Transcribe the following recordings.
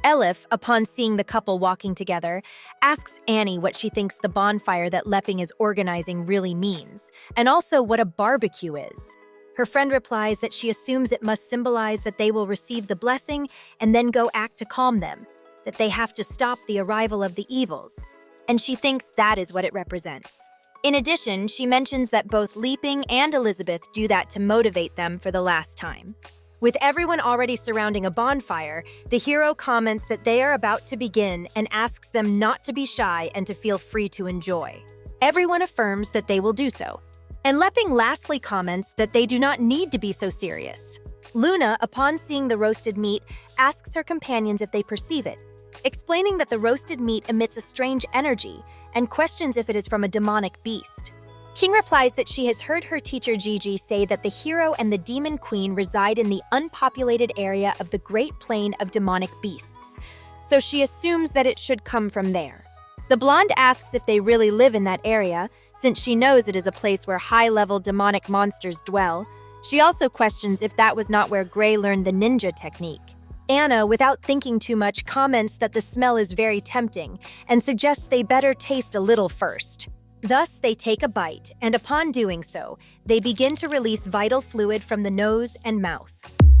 Elif, upon seeing the couple walking together, asks Annie what she thinks the bonfire that Leping is organizing really means, and also what a barbecue is. Her friend replies that she assumes it must symbolize that they will receive the blessing and then go act to calm them, that they have to stop the arrival of the evils, and she thinks that is what it represents. In addition, she mentions that both Leping and Elizabeth do that to motivate them for the last time. With everyone already surrounding a bonfire, the hero comments that they are about to begin and asks them not to be shy and to feel free to enjoy. Everyone affirms that they will do so. And Leping lastly comments that they do not need to be so serious. Luna, upon seeing the roasted meat, asks her companions if they perceive it, explaining that the roasted meat emits a strange energy and questions if it is from a demonic beast. King replies that she has heard her teacher Gigi say that the hero and the demon queen reside in the unpopulated area of the Great Plain of Demonic Beasts, so she assumes that it should come from there. The blonde asks if they really live in that area, since she knows it is a place where high-level demonic monsters dwell. She also questions if that was not where Gray learned the ninja technique. Anna, without thinking too much, comments that the smell is very tempting and suggests they better taste a little first. Thus, they take a bite, and upon doing so, they begin to release vital fluid from the nose and mouth.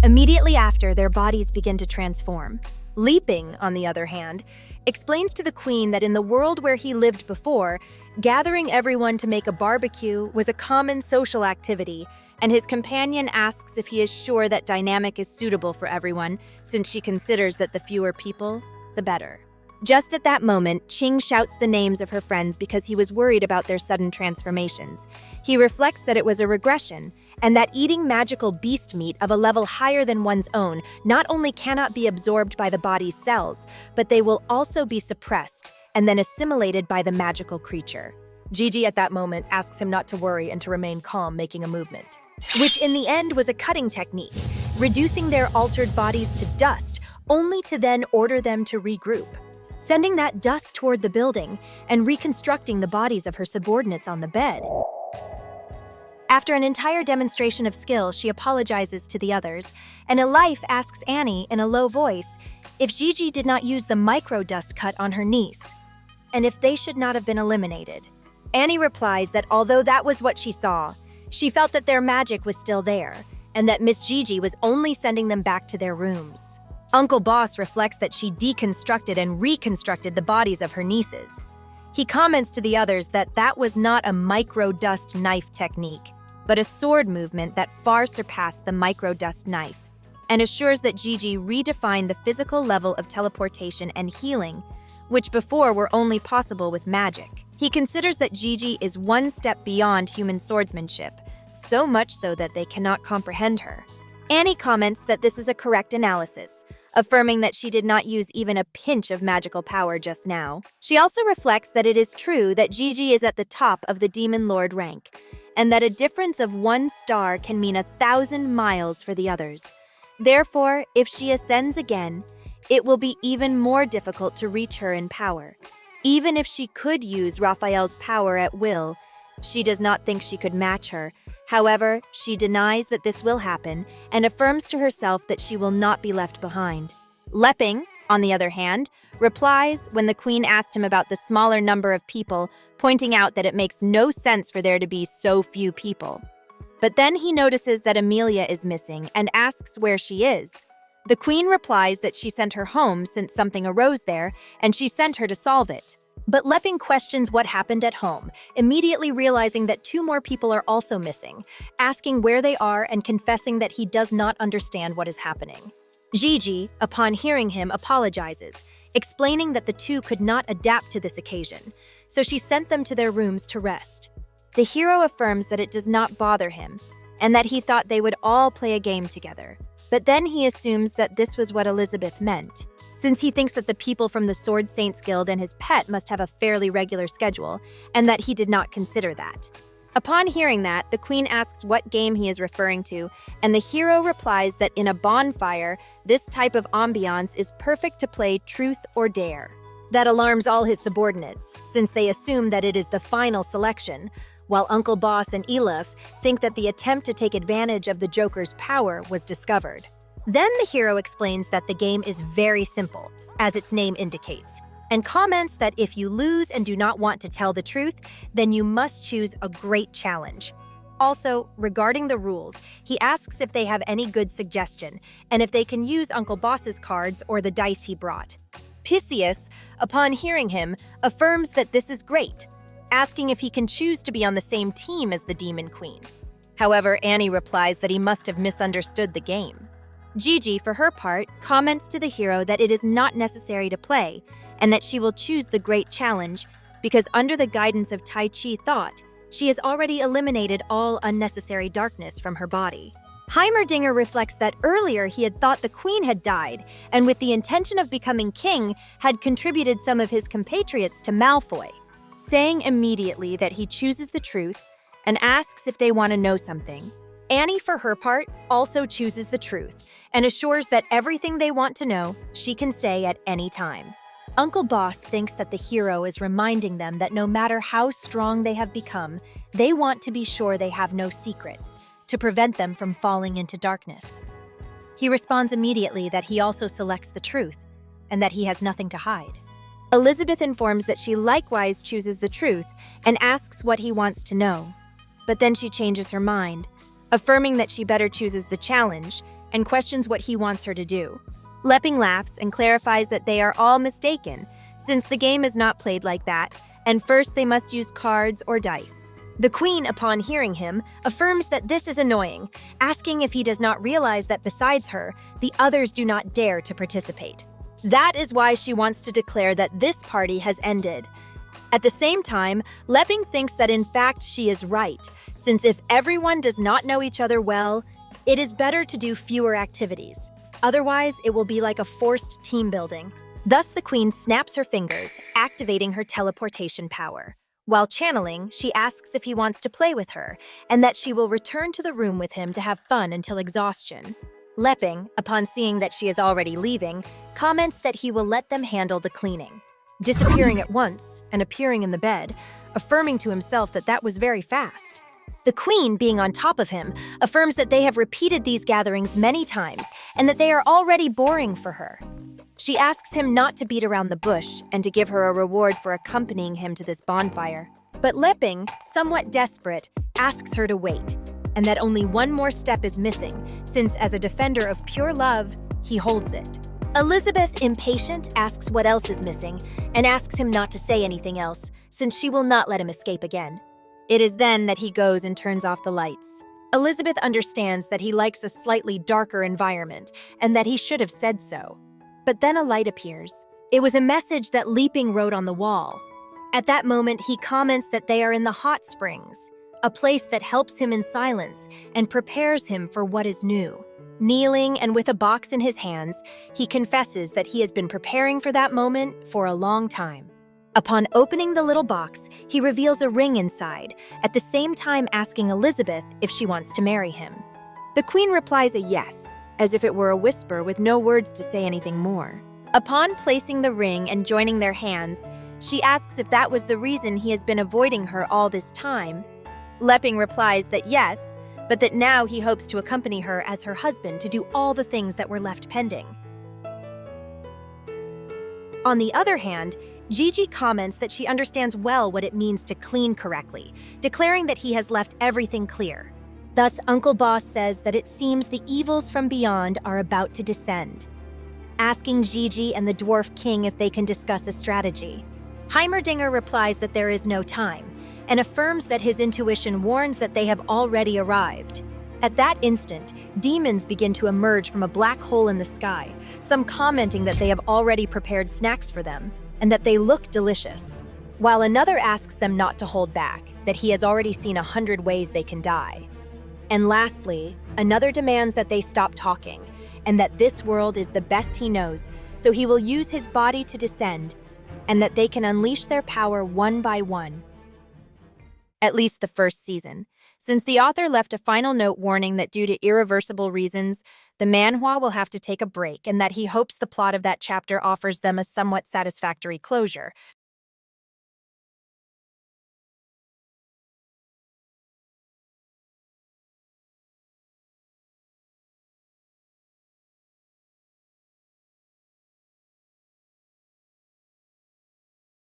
Immediately after, their bodies begin to transform. Leping, on the other hand, explains to the queen that in the world where he lived before, gathering everyone to make a barbecue was a common social activity, and his companion asks if he is sure that dynamic is suitable for everyone, since she considers that the fewer people, the better. Just at that moment, Ching shouts the names of her friends because he was worried about their sudden transformations. He reflects that it was a regression, and that eating magical beast meat of a level higher than one's own not only cannot be absorbed by the body's cells, but they will also be suppressed and then assimilated by the magical creature. Gigi at that moment asks him not to worry and to remain calm, making a movement, which in the end was a cutting technique, reducing their altered bodies to dust, only to then order them to regroup, sending that dust toward the building and reconstructing the bodies of her subordinates on the bed. After an entire demonstration of skill, she apologizes to the others, and Elif asks Annie in a low voice if Gigi did not use the micro-dust cut on her niece, and if they should not have been eliminated. Annie replies that although that was what she saw, she felt that their magic was still there, and that Miss Gigi was only sending them back to their rooms. Uncle Boss reflects that she deconstructed and reconstructed the bodies of her nieces. He comments to the others that that was not a micro-dust knife technique, but a sword movement that far surpassed the micro-dust knife, and assures that Gigi redefined the physical level of teleportation and healing, which before were only possible with magic. He considers that Gigi is one step beyond human swordsmanship, so much so that they cannot comprehend her. Annie comments that this is a correct analysis, affirming that she did not use even a pinch of magical power just now. She also reflects that it is true that Gigi is at the top of the Demon Lord rank, and that a difference of 1 star can mean 1,000 miles for the others. Therefore, if she ascends again, it will be even more difficult to reach her in power. Even if she could use Raphael's power at will, she does not think she could match her. However, she denies that this will happen and affirms to herself that she will not be left behind. Leping, on the other hand, replies when the queen asked him about the smaller number of people, pointing out that it makes no sense for there to be so few people. But then he notices that Amelia is missing and asks where she is. The queen replies that she sent her home since something arose there, and she sent her to solve it. But Leping questions what happened at home, immediately realizing that 2 more people are also missing, asking where they are and confessing that he does not understand what is happening. Gigi, upon hearing him, apologizes, explaining that the 2 could not adapt to this occasion, so she sent them to their rooms to rest. The hero affirms that it does not bother him, and that he thought they would all play a game together. But then he assumes that this was what Elizabeth meant, since he thinks that the people from the Sword Saints Guild and his pet must have a fairly regular schedule, and that he did not consider that. Upon hearing that, the queen asks what game he is referring to, and the hero replies that in a bonfire, this type of ambiance is perfect to play truth or dare. That alarms all his subordinates, since they assume that it is the final selection, while Uncle Boss and Elif think that the attempt to take advantage of the Joker's power was discovered. Then the hero explains that the game is very simple, as its name indicates, and comments that if you lose and do not want to tell the truth, then you must choose a great challenge. Also, regarding the rules, he asks if they have any good suggestion, and if they can use Uncle Boss's cards or the dice he brought. Pisceus, upon hearing him, affirms that this is great, asking if he can choose to be on the same team as the Demon Queen. However, Annie replies that he must have misunderstood the game. Gigi, for her part, comments to the hero that it is not necessary to play, and that she will choose the great challenge because under the guidance of Tai Chi thought, she has already eliminated all unnecessary darkness from her body. Heimerdinger reflects that earlier he had thought the queen had died, and with the intention of becoming king, had contributed some of his compatriots to Malfoy, saying immediately that he chooses the truth and asks if they want to know something. Annie, for her part, also chooses the truth and assures that everything they want to know, she can say at any time. Uncle Boss thinks that the hero is reminding them that no matter how strong they have become, they want to be sure they have no secrets, to prevent them from falling into darkness. He responds immediately that he also selects the truth, and that he has nothing to hide. Elizabeth informs that she likewise chooses the truth and asks what he wants to know. But then she changes her mind, affirming that she better chooses the challenge and questions what he wants her to do. Leping laughs and clarifies that they are all mistaken, since the game is not played like that, and first they must use cards or dice. The queen, upon hearing him, affirms that this is annoying, asking if he does not realize that besides her, the others do not dare to participate. That is why she wants to declare that this party has ended. At the same time, Leping thinks that in fact she is right, since if everyone does not know each other well, it is better to do fewer activities. Otherwise, it will be like a forced team building. Thus, the queen snaps her fingers, activating her teleportation power. While channeling, she asks if he wants to play with her, and that she will return to the room with him to have fun until exhaustion. Leping, upon seeing that she is already leaving, comments that he will let them handle the cleaning, disappearing at once and appearing in the bed, affirming to himself that that was very fast. The queen, being on top of him, affirms that they have repeated these gatherings many times and that they are already boring for her. She asks him not to beat around the bush and to give her a reward for accompanying him to this bonfire. But Leping, somewhat desperate, asks her to wait, and that only one more step is missing, since as a defender of pure love, he holds it. Elizabeth, impatient, asks what else is missing, and asks him not to say anything else, since she will not let him escape again. It is then that he goes and turns off the lights. Elizabeth understands that he likes a slightly darker environment, and that he should have said so. But then a light appears. It was a message that Leping wrote on the wall. At that moment, he comments that they are in the hot springs, a place that helps him in silence and prepares him for what is new. Kneeling and with a box in his hands, he confesses that he has been preparing for that moment for a long time. Upon opening the little box, he reveals a ring inside, at the same time asking Elizabeth if she wants to marry him. The queen replies a yes, as if it were a whisper with no words to say anything more. Upon placing the ring and joining their hands, she asks if that was the reason he has been avoiding her all this time. Leping replies that yes, but that now he hopes to accompany her as her husband to do all the things that were left pending. On the other hand, Gigi comments that she understands well what it means to clean correctly, declaring that he has left everything clear. Thus, Uncle Boss says that it seems the evils from beyond are about to descend, asking Gigi and the Dwarf King if they can discuss a strategy. Heimerdinger replies that there is no time, and affirms that his intuition warns that they have already arrived. At that instant, demons begin to emerge from a black hole in the sky, some commenting that they have already prepared snacks for them, and that they look delicious, while another asks them not to hold back, that he has already seen 100 ways they can die. And lastly, another demands that they stop talking, and that this world is the best he knows, so he will use his body to descend, and that they can unleash their power one by one. At least the first season, since the author left a final note warning that due to irreversible reasons, the manhwa will have to take a break and that he hopes the plot of that chapter offers them a somewhat satisfactory closure,